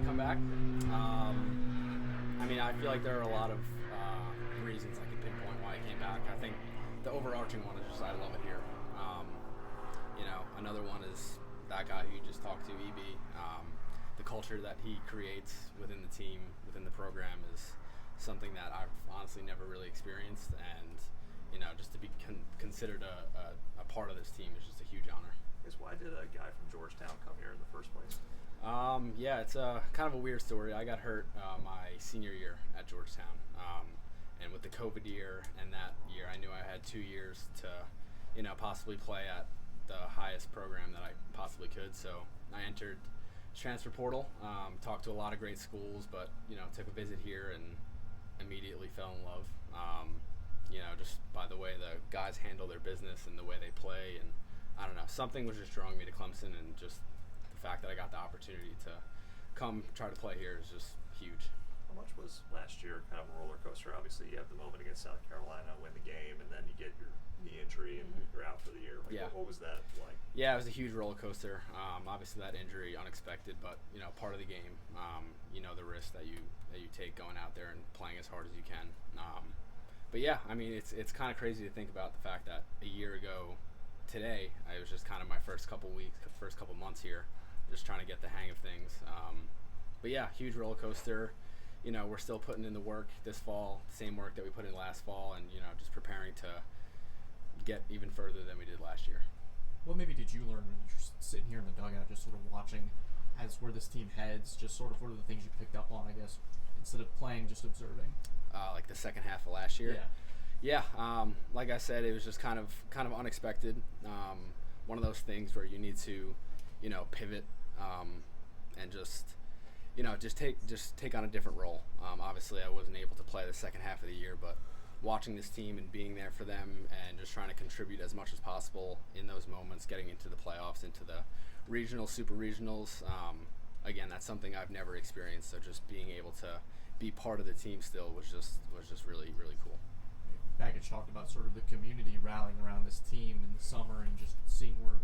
to come back? I mean, I feel like there are a lot of reasons I can pinpoint why I came back. I think the overarching one is just I love it here. Another one is that guy who you just talked to, EB. The culture that he creates within the team, within the program, is something that I've honestly never really experienced. And, just to be considered a part of this team is just a huge honor. Why did a guy from Georgetown come here in the first place? It's kind of a weird story. I got hurt my senior year at Georgetown. And with the COVID year and that year, I knew I had 2 years to, possibly play at the highest program that I possibly could. So I entered transfer portal, talked to a lot of great schools, but, took a visit here and immediately fell in love. Just by the way the guys handle their business and the way they play. And I don't know, something was just drawing me to Clemson, and just the fact that I got the opportunity to come try to play here is just huge. How much was last year kind of a roller coaster? Obviously, you have the moment against South Carolina, win the game, and then you get your knee injury and you're out for the year. What was that like? Yeah, it was a huge roller coaster. Obviously, that injury unexpected, but part of the game. The risk that you take going out there and playing as hard as you can. But yeah, I mean, it's kind of crazy to think about the fact that a year ago today, it was just kind of my first couple months here, just trying to get the hang of things. But yeah, huge roller coaster. We're still putting in the work this fall, same work that we put in last fall, and just preparing to get even further than we did last year. What maybe did you learn when you're just sitting here in the dugout, just sort of watching as where this team heads? Just sort of what are the things you picked up on, I guess, instead of playing, just observing? Like the second half of last year. Yeah. Like I said, it was just kind of unexpected. One of those things where you need to, pivot and just take on a different role. Obviously, I wasn't able to play the second half of the year, but watching this team and being there for them and just trying to contribute as much as possible in those moments, getting into the playoffs, into the regional, super regionals. Again, that's something I've never experienced. So just being able to be part of the team still was just really, really cool. Baggage talked about sort of the community rallying around this team in the summer and just seeing where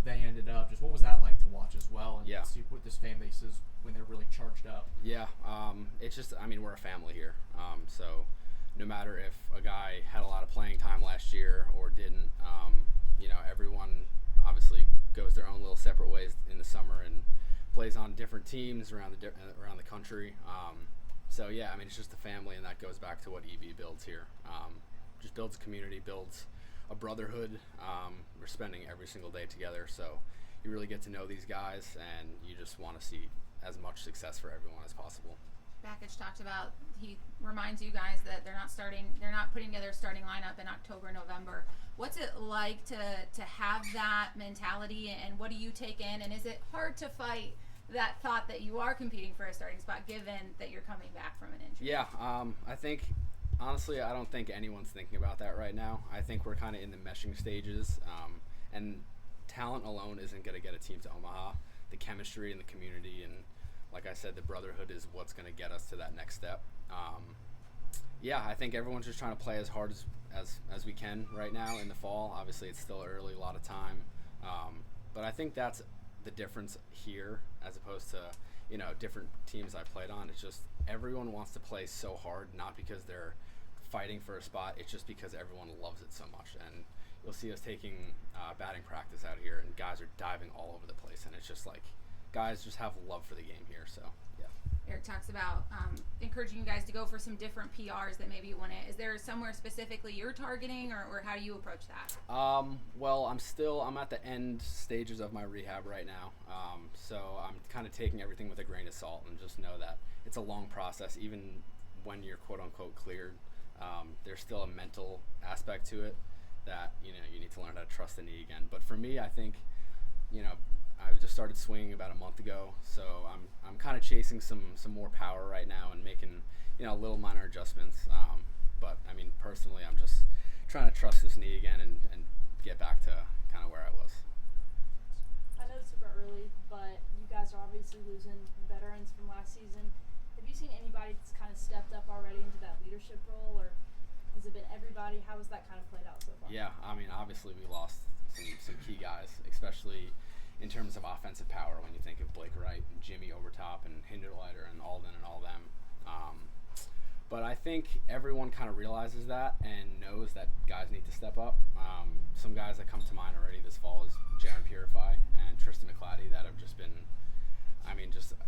they ended up. Just what was that like to watch as well, and see what this fan base is when they're really charged up? Yeah, it's just, we're a family here. So no matter if a guy had a lot of playing time last year or didn't, everyone obviously goes their own little separate ways in the summer and plays on different teams around the country. So yeah, it's just a family, and that goes back to what EB builds here. Just builds a community, builds a brotherhood. We're spending every single day together, so you really get to know these guys, and you just want to see as much success for everyone as possible. Bakich talked about, he reminds you guys that they're not putting together a starting lineup in October, November. What's it like to have that mentality, and what do you take in, and is it hard to fight that thought that you are competing for a starting spot given that you're coming back from an injury? Yeah, I think, honestly, I don't think anyone's thinking about that right now. I think we're kind of in the meshing stages, and talent alone isn't going to get a team to Omaha. The chemistry and the community and, like I said, the brotherhood is what's going to get us to that next step. I think everyone's just trying to play as hard as we can right now in the fall. Obviously, it's still early, a lot of time. But I think that's the difference here as opposed to, different teams I've played on. It's just everyone wants to play so hard, not because they're fighting for a spot. It's just because everyone loves it so much. And you'll see us taking batting practice out here, and guys are diving all over the place. And it's just like guys just have love for the game here. So, yeah. Eric talks about encouraging you guys to go for some different PRs that maybe you want to. Is there somewhere specifically you're targeting, or how do you approach that? Well, I'm at the end stages of my rehab right now. So I'm kind of taking everything with a grain of salt, and just know that it's a long process. Even when you're quote unquote cleared, there's still a mental aspect to it that, you need to learn how to trust the knee again. But for me, I think, I just started swinging about a month ago, so I'm kind of chasing some more power right now and making little minor adjustments. But personally, I'm just trying to trust this knee again and get back to kind of where I was. I know it's super early, but you guys are obviously losing veterans from last season. Have you seen anybody that's kind of stepped up already into that leadership role, or has it been everybody? How has that kind of played out so far? Yeah, obviously we lost some key guys, especially in terms of offensive power. When you think of Blake Wright and Jimmy Overtop and Hinderleiter and Alden and all them. But I think everyone kind of realizes that and knows that guys need to step up. Some guys that come to mind already this fall is Jaron Purify and Tristan McClatty that have just been,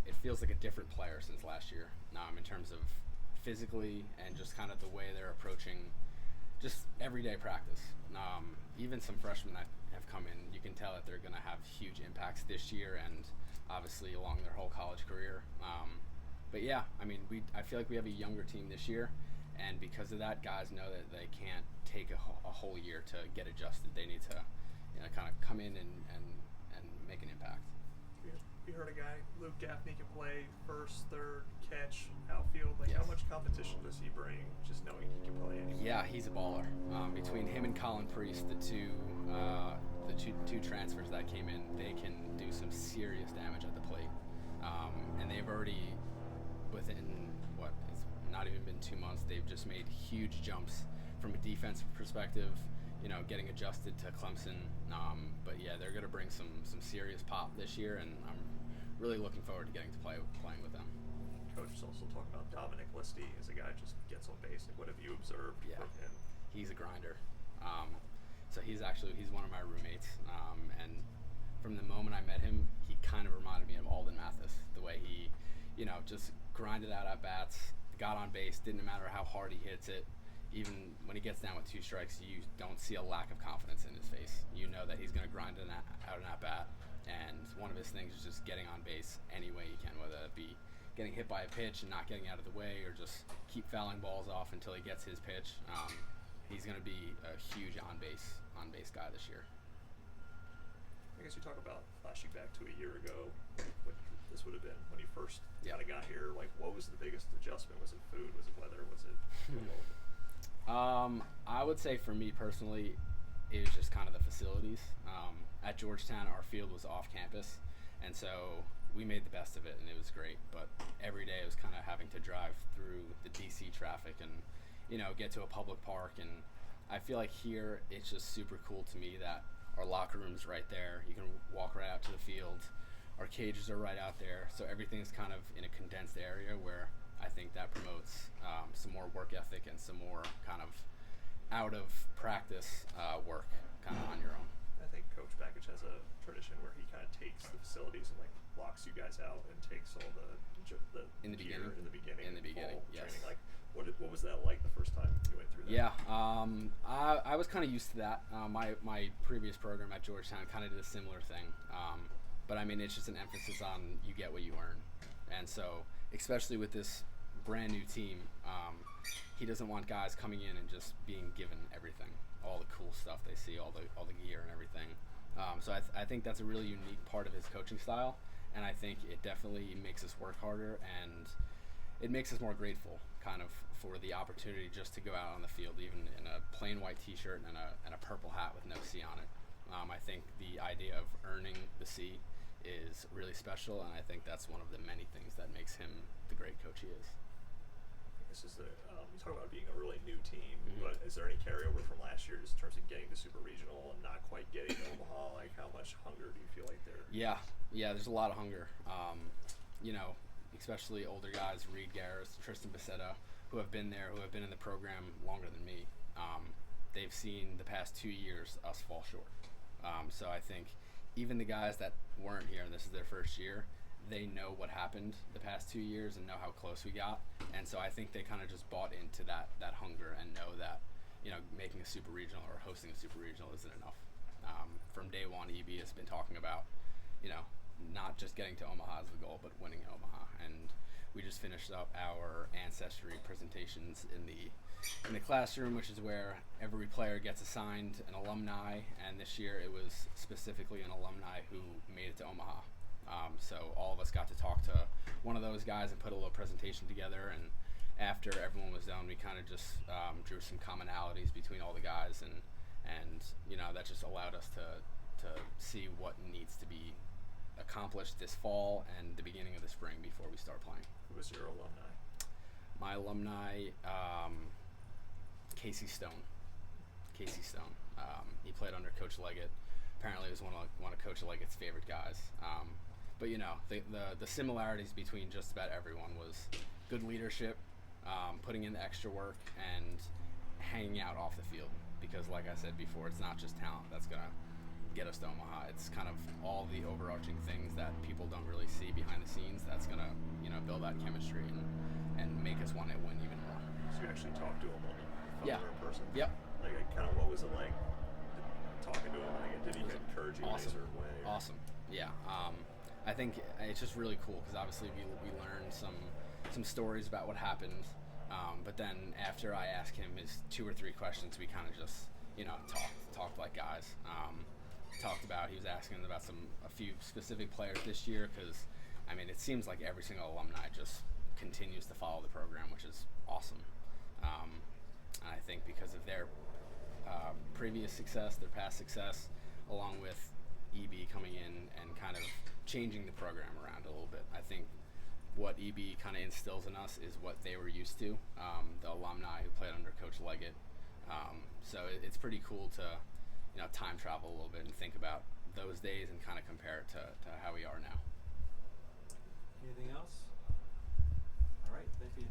it feels like a different player since last year in terms of physically and just kind of the way they're approaching just everyday practice. Even some freshmen that have come in, you can tell that they're going to have huge impacts this year and obviously along their whole college career. But yeah, I feel like we have a younger team this year, and because of that, guys know that they can't take a whole year to get adjusted. They need to kind of come in and make an impact. We heard a guy, Luke Gaffney, can play first, third, catch, outfield. Yes. How much competition does he bring, just knowing he can play anywhere? Yeah, he's a baller. Between him and Colin Priest, the two transfers that came in, they can do some serious damage at the plate. And they've already, within it's not even been 2 months, they've just made huge jumps from a defensive perspective, getting adjusted to Clemson. But yeah, they're going to bring some serious pop this year, and I'm really looking forward to getting to playing with them. Coach is also talking about Dominic Listy as a guy who just gets on base. What have you observed from him? He's a grinder. So he's one of my roommates, and from the moment I met him, he kind of reminded me of Alden Mathis. The way he, just grinded out at bats, got on base, didn't matter how hard he hits it. Even when he gets down with 2 strikes, you don't see a lack of confidence in his face. You know that he's going to grind out an at bat, and one of his things is just getting on base any way he can, whether it be getting hit by a pitch and not getting out of the way, or just keep fouling balls off until he gets his pitch. He's going to be a huge on base guy this year. I guess you talk about flashing back to a year ago, what this would have been when you first kind of got here. Like, what was the biggest adjustment? Was it food? Was it weather? Was it? I would say for me personally, it was just kind of the facilities. At Georgetown, our field was off campus, and so we made the best of it, and it was great. But every day it was kind of having to drive through the DC traffic and, get to a public park. And I feel like here it's just super cool to me that our locker room's right there. You can walk right out to the field. Our cages are right out there, so everything's kind of in a condensed area where I think that promotes some more work ethic and some more kind of out of practice work kind of on your own. I think Coach Bakich has a tradition where he kind of takes the facilities and locks you guys out and takes all the in the gear beginning. in the beginning, Yes. Training. What was that like the first time you went through that? Yeah, I was kind of used to that. My previous program at Georgetown kind of did a similar thing. But it's just an emphasis on you get what you earn. And so, especially with this brand new team, he doesn't want guys coming in and just being given everything, all the cool stuff they see, all the gear and everything. So I think that's a really unique part of his coaching style, and I think it definitely makes us work harder, and it makes us more grateful kind of for the opportunity just to go out on the field, even in a plain white t-shirt and a purple hat with no C on it. I think the idea of earning the C is really special, and I think that's one of the many things that makes him the great coach he is. This is you talk about being a really new team, but is there any carryover from last year just in terms of getting to Super Regional and not quite getting to Omaha? Like, how much hunger do you feel like there? Yeah, there's a lot of hunger. Especially older guys, Reed Garris, Tristan Becerra, who have been there, who have been in the program longer than me. They've seen the past 2 years us fall short. So I think even the guys that weren't here and this is their first year, they know what happened the past 2 years and know how close we got. And so I think they kind of just bought into that hunger and know that, making a super regional or hosting a super regional isn't enough. From day one, EB has been talking about, not just getting to Omaha as the goal, but winning in Omaha. And we just finished up our ancestry presentations in the classroom, which is where every player gets assigned an alumni, and this year it was specifically an alumni who made it to Omaha. So all of us got to talk to one of those guys and put a little presentation together, and after everyone was done, we kind of just drew some commonalities between all the guys, and that just allowed us to see what needs to be accomplished this fall and the beginning of the spring before we start playing. Who was your alumni? My alumni, Casey Stone. He played under Coach Leggett. Apparently, he was one of Coach Leggett's favorite guys. But the similarities between just about everyone was good leadership, putting in the extra work, and hanging out off the field. Because like I said before, it's not just talent that's gonna get us to Omaha. It's kind of all the overarching things that people don't really see behind the scenes that's gonna build that chemistry and make us want to win even more. So you actually talked to him on the phone Yeah. or in person? Yep. Like, what was it like talking to him? Like, did he encourage you in a Awesome. certain way? Or? Awesome. Yeah. I think it's just really cool because obviously we learned some stories about what happened, but then after I asked him his 2 or 3 questions, we kind of just talked like guys. Talked about, he was asking about a few specific players this year because it seems like every single alumni just continues to follow the program, which is awesome. And I think because of their previous success, their past success, along with EB coming in and kind of changing the program around a little bit, I think what EB kind of instills in us is what they were used to, the alumni who played under Coach Leggett. So it's pretty cool to time travel a little bit and think about those days and kind of compare it to how we are now. Anything else? All right, thank you.